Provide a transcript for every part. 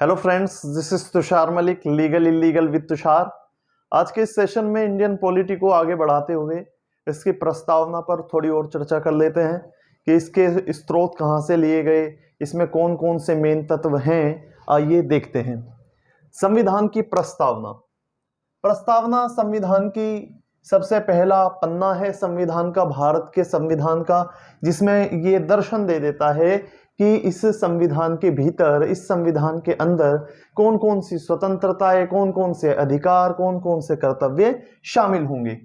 Hello friends, this is Tushar Malik, legal illegal with Tushar. आज के इस सेशन में इंडियन पॉलिटी को आगे बढ़ाते हुए इसकी प्रस्तावना पर थोड़ी और चर्चा कर लेते हैं कि इसके स्रोत कहाँ से लिए गए, इसमें कौन कौन से मेन तत्व हैं। आइए देखते हैं। संविधान की प्रस्तावना। प्रस्तावना संविधान की सबसे पहला पन्ना है संविधान का, भारत के संविधान का, जिसमें ये दर्शन दे देता है कि इस संविधान के भीतर, इस संविधान के अंदर कौन कौन सी स्वतंत्रताएं, कौन कौन से अधिकार, कौन कौन से कर्तव्य शामिल होंगे।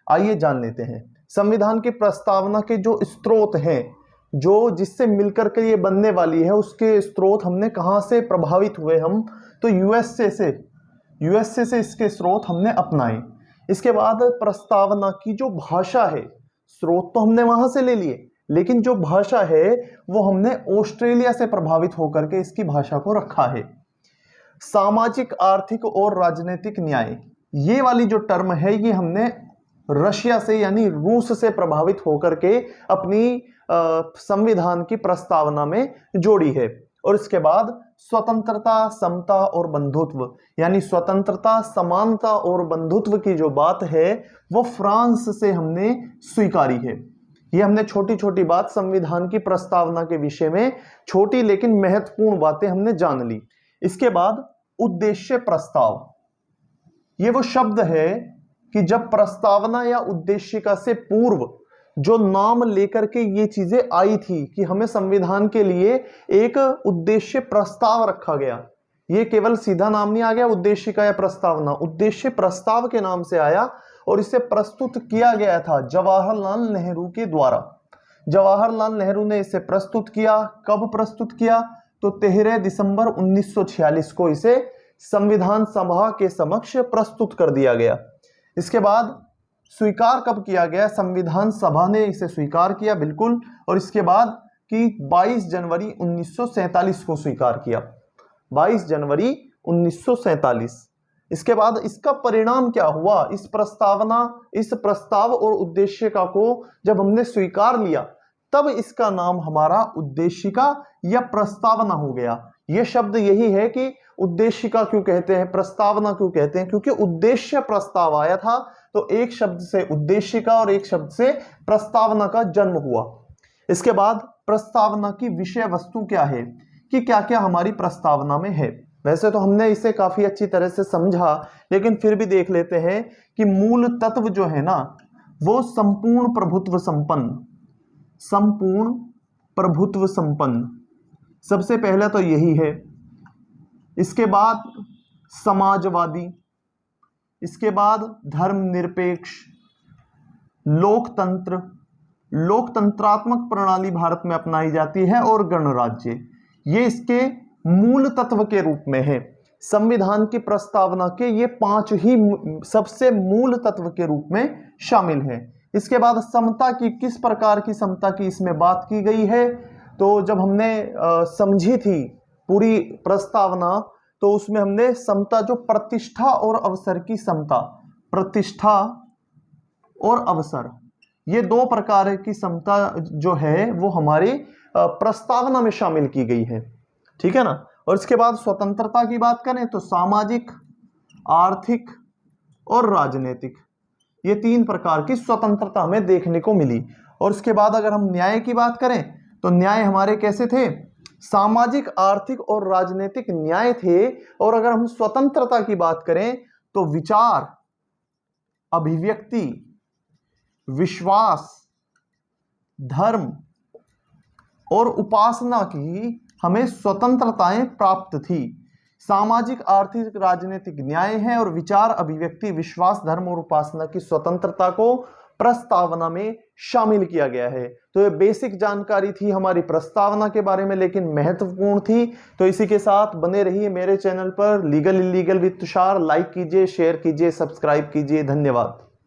आइए जान लेते हैं। संविधान की प्रस्तावना के जो स्रोत हैं, जो जिससे मिलकर के ये बनने वाली है, उसके स्रोत हमने कहाँ से प्रभावित हुए हम, तो यूएसए से इसके स्रोत हमने अपनाए। इसके बाद प्रस्तावना की जो भाषा है, स्रोत तो हमने वहां से ले लिए, लेकिन जो भाषा है वो हमने ऑस्ट्रेलिया से प्रभावित होकर के इसकी भाषा को रखा है। सामाजिक, आर्थिक और राजनीतिक न्याय, ये वाली जो टर्म है ये हमने रशिया से यानी रूस से प्रभावित होकर के अपनी संविधान की प्रस्तावना में जोड़ी है। और इसके बाद स्वतंत्रता, समता और बंधुत्व, यानी स्वतंत्रता, समानता और बंधुत्व की जो बात है वो फ्रांस से हमने स्वीकारी है। ये हमने छोटी छोटी बात संविधान की प्रस्तावना के विषय में, छोटी लेकिन महत्वपूर्ण बातें हमने जान ली। इसके बाद उद्देश्य प्रस्ताव, ये वो शब्द है कि जब प्रस्तावना या उद्देशिका से पूर्व जो नाम लेकर के ये चीजें आई थी कि हमें संविधान के लिए एक उद्देश्य प्रस्ताव रखा गया। ये केवल सीधा नाम नहीं आ गया उद्देशिका या प्रस्तावना, उद्देश्य प्रस्ताव के नाम से आया और इसे प्रस्तुत किया गया था जवाहरलाल नेहरू के द्वारा। जवाहरलाल नेहरू ने इसे प्रस्तुत किया। कब प्रस्तुत किया? तो 13 दिसंबर 1946 को इसे संविधान सभा के समक्ष प्रस्तुत कर दिया गया। इसके बाद स्वीकार कब किया गया? संविधान सभा ने इसे स्वीकार किया, बिल्कुल। और इसके बाद कि 22 जनवरी 1947 को स्वीकार किया, 22 जनवरी 1947। इसके बाद इसका परिणाम क्या हुआ? इस प्रस्ताव और उद्देशिका को जब हमने स्वीकार लिया, तब इसका नाम हमारा उद्देशिका या प्रस्तावना हो गया। यह शब्द यही है कि उद्देशिका क्यों कहते हैं, प्रस्तावना क्यों कहते हैं, क्योंकि उद्देश्य प्रस्ताव आया था, तो एक शब्द से उद्देशिका और एक शब्द से प्रस्तावना का जन्म हुआ। इसके बाद प्रस्तावना की विषय वस्तु क्या है, कि क्या क्या हमारी प्रस्तावना में है। वैसे तो हमने इसे काफी अच्छी तरह से समझा, लेकिन फिर भी देख लेते हैं कि मूल तत्व जो है ना, वो संपूर्ण प्रभुत्व संपन्न, सबसे पहले तो यही है। इसके बाद समाजवादी, इसके बाद धर्मनिरपेक्ष, लोकतंत्र, लोकतंत्रात्मक प्रणाली भारत में अपनाई जाती है, और गणराज्य, ये इसके मूल तत्व के रूप में है। संविधान की प्रस्तावना के ये 5 ही सबसे मूल तत्व के रूप में शामिल है। इसके बाद समता की, किस प्रकार की समता की इसमें बात की गई है, तो जब हमने समझी थी पूरी प्रस्तावना, तो उसमें हमने समता, जो प्रतिष्ठा और अवसर की समता, प्रतिष्ठा और अवसर, ये 2 प्रकार की समता जो है वो हमारी प्रस्तावना में शामिल की गई है, ठीक है ना। और इसके बाद स्वतंत्रता की बात करें तो सामाजिक, आर्थिक और राजनीतिक, ये 3 प्रकार की स्वतंत्रता हमें देखने को मिली। और इसके बाद अगर हम न्याय की बात करें तो न्याय हमारे कैसे थे? सामाजिक, आर्थिक और राजनीतिक न्याय थे। और अगर हम स्वतंत्रता की बात करें तो विचार, अभिव्यक्ति, विश्वास, धर्म और उपासना की हमें स्वतंत्रताएं प्राप्त थी। सामाजिक, आर्थिक, राजनीतिक न्याय है, और विचार, अभिव्यक्ति, विश्वास, धर्म और उपासना की स्वतंत्रता को प्रस्तावना में शामिल किया गया है। तो ये बेसिक जानकारी थी हमारी प्रस्तावना के बारे में, लेकिन महत्वपूर्ण थी। तो इसी के साथ बने रहिए मेरे चैनल पर legal illegal with Tushar. Like कीजिए, शेयर कीजिए, सब्सक्राइब कीजिए। धन्यवाद।